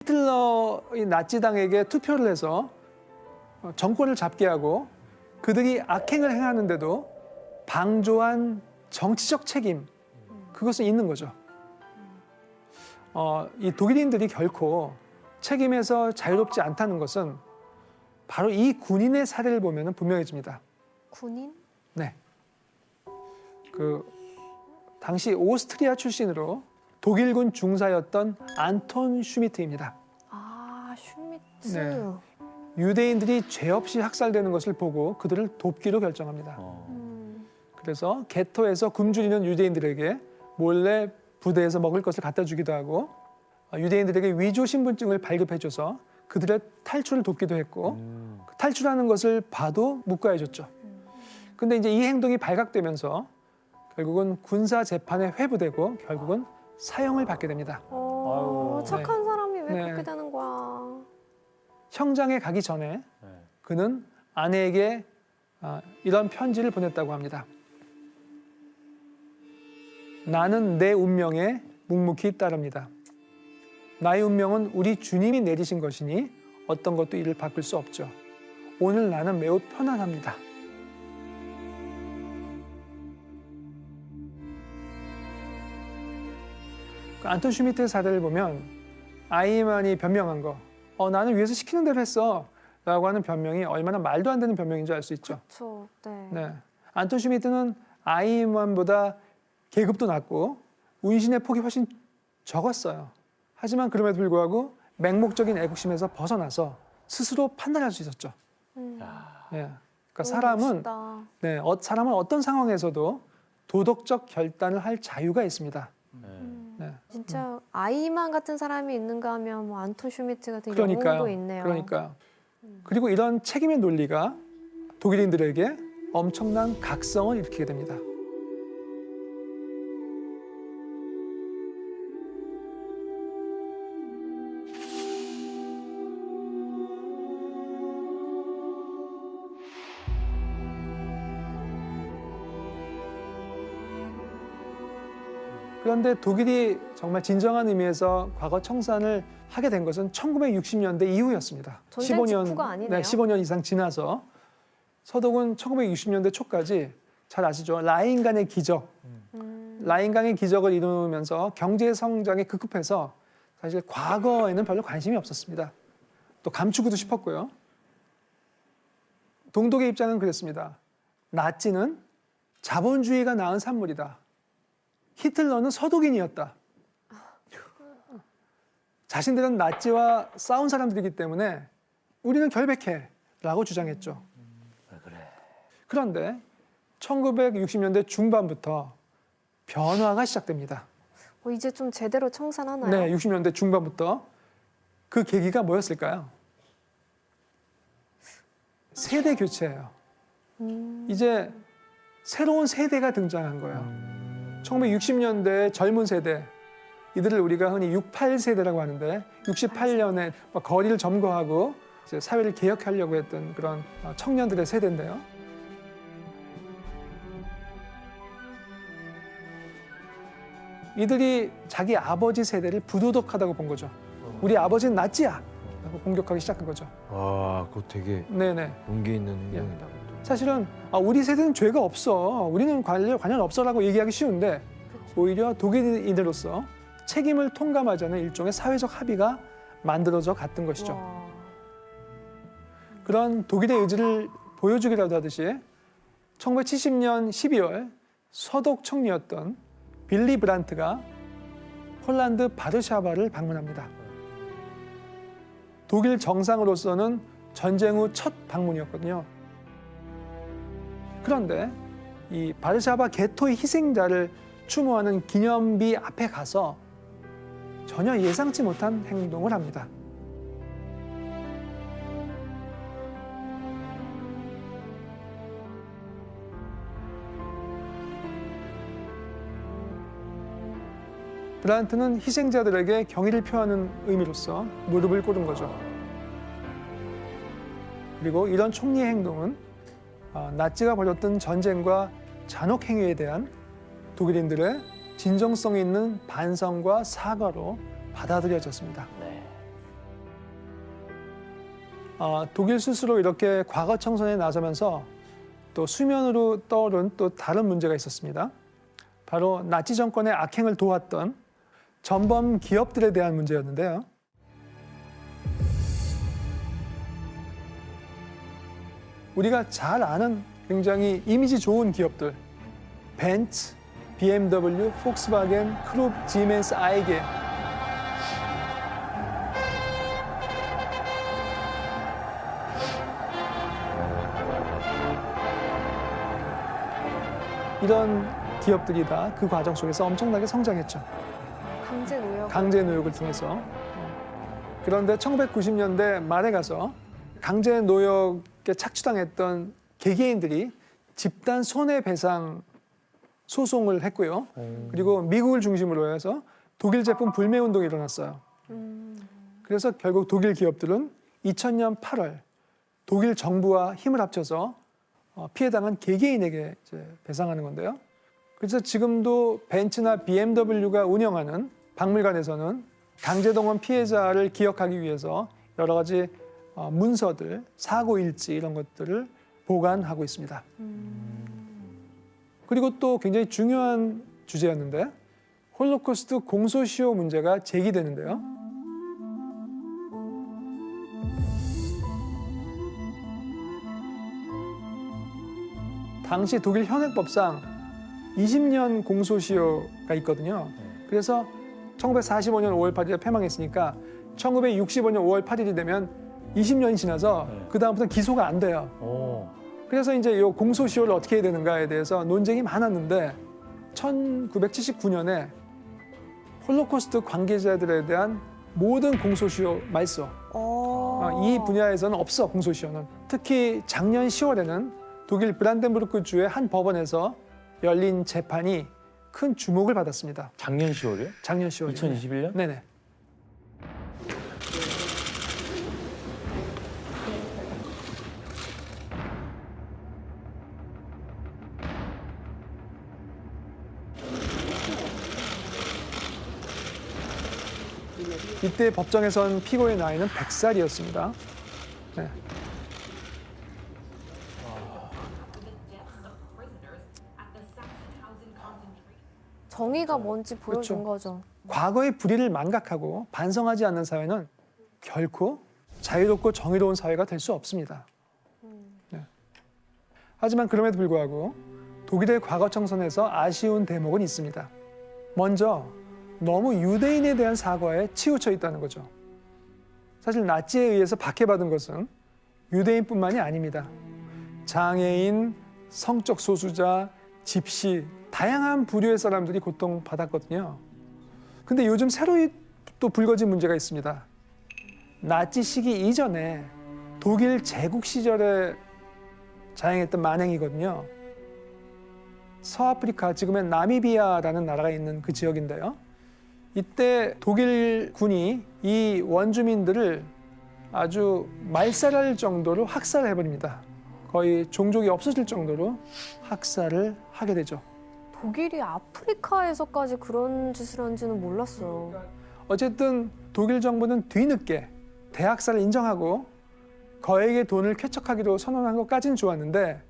히틀러의 나치당에게 투표를 해서 정권을 잡게 하고 그들이 악행을 행하는데도 방조한 정치적 책임, 그것은 있는 거죠. 이 독일인들이 결코 책임에서 자유롭지 않다는 것은 바로 이 군인의 사례를 보면 분명해집니다. 군인? 네. 당시 오스트리아 출신으로 독일군 중사였던 안톤 슈미트입니다. 아, 슈미트. 네. 유대인들이 죄 없이 학살되는 것을 보고 그들을 돕기로 결정합니다. 그래서 게토에서 굶주리는 유대인들에게 몰래 부대에서 먹을 것을 갖다 주기도 하고 유대인들에게 위조 신분증을 발급해줘서 그들의 탈출을 돕기도 했고 탈출하는 것을 봐도 묵과해줬죠. 근데 이제 이 행동이 발각되면서 결국은 군사 재판에 회부되고 결국은 사형을 받게 됩니다. 아유. 착한 사람이 왜 네. 그렇게 되는 거야? 형장에 가기 전에 그는 아내에게 이런 편지를 보냈다고 합니다. 나는 내 운명에 묵묵히 따릅니다. 나의 운명은 우리 주님이 내리신 것이니 어떤 것도 이를 바꿀 수 없죠. 오늘 나는 매우 편안합니다. 안톤 슈미트의 사례를 보면 아이만이 변명한 거, 나는 위에서 시키는 대로 했어 라고 하는 변명이 얼마나 말도 안 되는 변명인 줄 알 수 있죠. 그렇죠. 네. 네. 안톤 슈미트는 아이만보다 계급도 낮고 운신의 폭이 훨씬 적었어요. 하지만 그럼에도 불구하고 맹목적인 애국심에서 벗어나서 스스로 판단할 수 있었죠. 네. 그러니까 사람은 사람은 어떤 상황에서도 도덕적 결단을 할 자유가 있습니다. 네. 진짜 아이만 같은 사람이 있는가 하면 뭐 안톤 슈미트 같은 그러니까요. 영웅도 있네요. 그러니까요. 그리고 이런 책임의 논리가 독일인들에게 엄청난 각성을 일으키게 됩니다. 그런데 독일이 정말 진정한 의미에서 과거 청산을 하게 된 것은 1960년대 이후였습니다. 전쟁 직후가 아니네요. 네, 15년 이상 지나서 서독은 1960년대 초까지 잘 아시죠? 라인강의 기적. 라인강의 기적을 이루면서 경제 성장에 급급해서 사실 과거에는 별로 관심이 없었습니다. 또 감추고도 싶었고요. 동독의 입장은 그랬습니다. 나치는 자본주의가 낳은 산물이다. 히틀러는 서독인이었다. 자신들은 나치와 싸운 사람들이기 때문에 우리는 결백해 라고 주장했죠. 왜 그래? 그런데 1960년대 중반부터 변화가 시작됩니다. 이제 좀 제대로 청산하나요? 네, 60년대 중반부터 그 계기가 뭐였을까요? 세대 교체예요. 이제 새로운 세대가 등장한 거예요. 1960년대 젊은 세대, 이들을 우리가 흔히 68세대라고 하는데 68년에 거리를 점거하고 이제 사회를 개혁하려고 했던 그런 청년들의 세대인데요. 이들이 자기 아버지 세대를 부도덕하다고 본 거죠. 우리 아버지는 나치야! 라고 공격하기 시작한 거죠. 아, 그거 되게 네네. 용기 있는 행동이다. 사실은 우리 세대는 죄가 없어. 우리는 관련 없어라고 얘기하기 쉬운데 오히려 독일인으로서 책임을 통감하자는 일종의 사회적 합의가 만들어져 갔던 것이죠. 와. 그런 독일의 의지를 보여주기라도 하듯이 1970년 12월 서독 총리였던 빌리 브란트가 폴란드 바르샤바를 방문합니다. 독일 정상으로서는 전쟁 후 첫 방문이었거든요. 그런데 이 바르샤바 게토의 희생자를 추모하는 기념비 앞에 가서 전혀 예상치 못한 행동을 합니다. 브란트는 희생자들에게 경의를 표하는 의미로서 무릎을 꿇은 거죠. 그리고 이런 총리의 행동은 나치가 벌였던 전쟁과 잔혹 행위에 대한 독일인들의 진정성 있는 반성과 사과로 받아들여졌습니다. 네. 독일 스스로 이렇게 과거 청산에 나서면서 또 수면으로 떠오른 또 다른 문제가 있었습니다. 바로 나치 정권의 악행을 도왔던 전범 기업들에 대한 문제였는데요. 우리가 잘 아는 굉장히 이미지 좋은 기업들, 벤츠, BMW, 폭스바겐, 크룹, 지멘스, 아이게. 이런 기업들이 다 그 과정 속에서 엄청나게 성장했죠. 강제 노역. 강제 노역을 통해서. 그런데 1990년대 말에 가서 강제 노역에 착취당했던 개개인들이 집단 손해배상 소송을 했고요. 그리고 미국을 중심으로 해서 독일 제품 불매 운동이 일어났어요. 그래서 결국 독일 기업들은 2000년 8월 독일 정부와 힘을 합쳐서 피해당한 개개인에게 이제 배상하는 건데요. 그래서 지금도 벤츠나 BMW가 운영하는 박물관에서는 강제동원 피해자를 기억하기 위해서 여러 가지 문서들, 사고 일지 이런 것들을 보관하고 있습니다. 그리고 또 굉장히 중요한 주제였는데 홀로코스트 공소시효 문제가 제기되는데요. 당시 독일 현행법상 20년 공소시효가 있거든요. 그래서 1945년 5월 8일에 폐망했으니까 1965년 5월 8일이 되면 20년이 지나서 그다음부터는 기소가 안 돼요. 그래서 이제 이 공소시효를 어떻게 해야 되는가에 대해서 논쟁이 많았는데 1979년에 홀로코스트 관계자들에 대한 모든 공소시효 말소. 이 분야에서는 없어, 공소시효는. 특히 작년 10월에는 독일 브란덴부르크 주의 한 법원에서 열린 재판이 큰 주목을 받았습니다. 작년 10월이요? 작년 10월. 2021년? 네네. 이때 법정에선 피고의 나이는 100살이었습니다. 네. 정의가 뭔지 보여준 그렇죠. 거죠. 과거의 불의를 망각하고 반성하지 않는 사회는 결코 자유롭고 정의로운 사회가 될 수 없습니다. 네. 하지만 그럼에도 불구하고 독일의 과거 청산에서 아쉬운 대목은 있습니다. 먼저 너무 유대인에 대한 사과에 치우쳐 있다는 거죠. 사실 나치에 의해서 박해받은 것은 유대인뿐만이 아닙니다. 장애인, 성적 소수자, 집시, 다양한 부류의 사람들이 고통받았거든요. 근데 요즘 새로이 또 불거진 문제가 있습니다. 나치 시기 이전에 독일 제국 시절에 자행했던 만행이거든요. 서아프리카, 지금의 나미비아라는 나라가 있는 그 지역인데요. 이때 독일 군이 이 원주민들을 아주 말살할 정도로 학살을 해버립니다. 거의 종족이 없어질 정도로 학살을 하게 되죠. 독일이 아프리카에서까지 그런 짓을 한지는 몰랐어요. 어쨌든 독일 정부는 뒤늦게 대학살을 인정하고 거액의 돈을 쾌척하기로 선언한 것까지는 좋았는데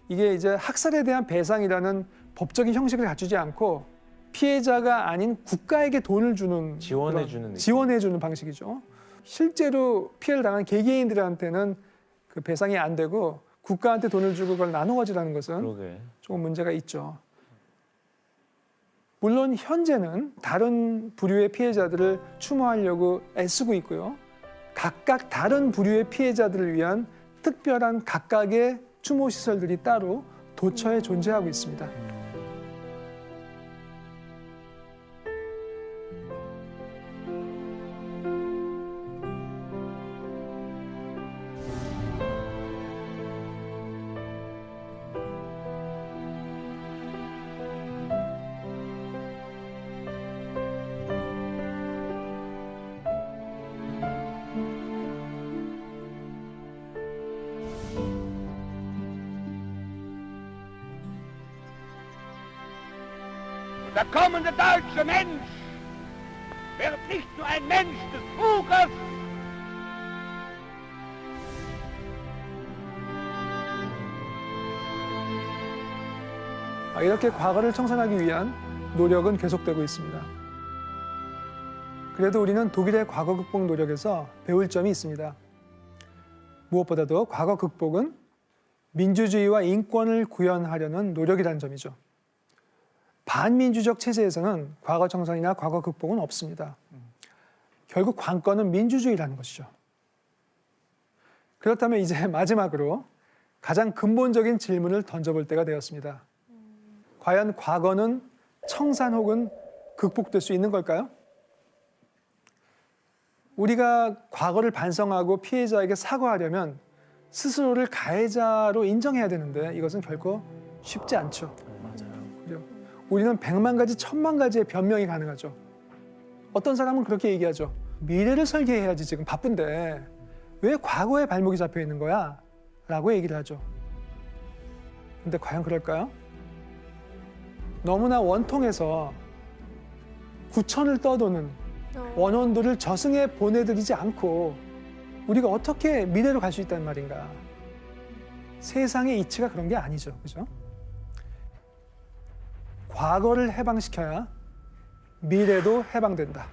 이게 이제 학살에 대한 배상이라는 법적인 형식을 갖추지 않고 피해자가 아닌 국가에게 돈을 주는 지원해주는 방식이죠. 실제로 피해를 당한 개개인들한테는 그 배상이 안 되고 국가한테 돈을 주고 그걸 나눠 가지라는 것은 조금 문제가 있죠. 물론 현재는 다른 부류의 피해자들을 추모하려고 애쓰고 있고요. 각각 다른 부류의 피해자들을 위한 특별한 각각의 추모 시설들이 따로 도처에 존재하고 있습니다. Der kommende deutsche Mensch wird nicht nur ein Mensch des Buches, 이렇게 과거를 청산하기 위한 노력은 계속되고 있습니다. 그래도 우리는 독일의 과거 극복 노력에서 배울 점이 있습니다. 무엇보다도 과거 극복은 민주주의와 인권을 구현하려는 노력이라는 점이죠. 반민주적 체제에서는 과거 청산이나 과거 극복은 없습니다. 결국 관건은 민주주의라는 것이죠. 그렇다면 이제 마지막으로 가장 근본적인 질문을 던져볼 때가 되었습니다. 과연 과거는 청산 혹은 극복될 수 있는 걸까요? 우리가 과거를 반성하고 피해자에게 사과하려면 스스로를 가해자로 인정해야 되는데 이것은 결코 쉽지 않죠. 그죠? 우리는 100만 가지, 1000만 가지의 변명이 가능하죠. 어떤 사람은 그렇게 얘기하죠. 미래를 설계해야지 지금 바쁜데 왜 과거에 발목이 잡혀 있는 거야? 라고 얘기를 하죠. 근데 과연 그럴까요? 너무나 원통해서 구천을 떠도는 원혼들을 저승에 보내드리지 않고 우리가 어떻게 미래로 갈 수 있다는 말인가? 세상의 이치가 그런 게 아니죠. 그죠? 과거를 해방시켜야 미래도 해방된다.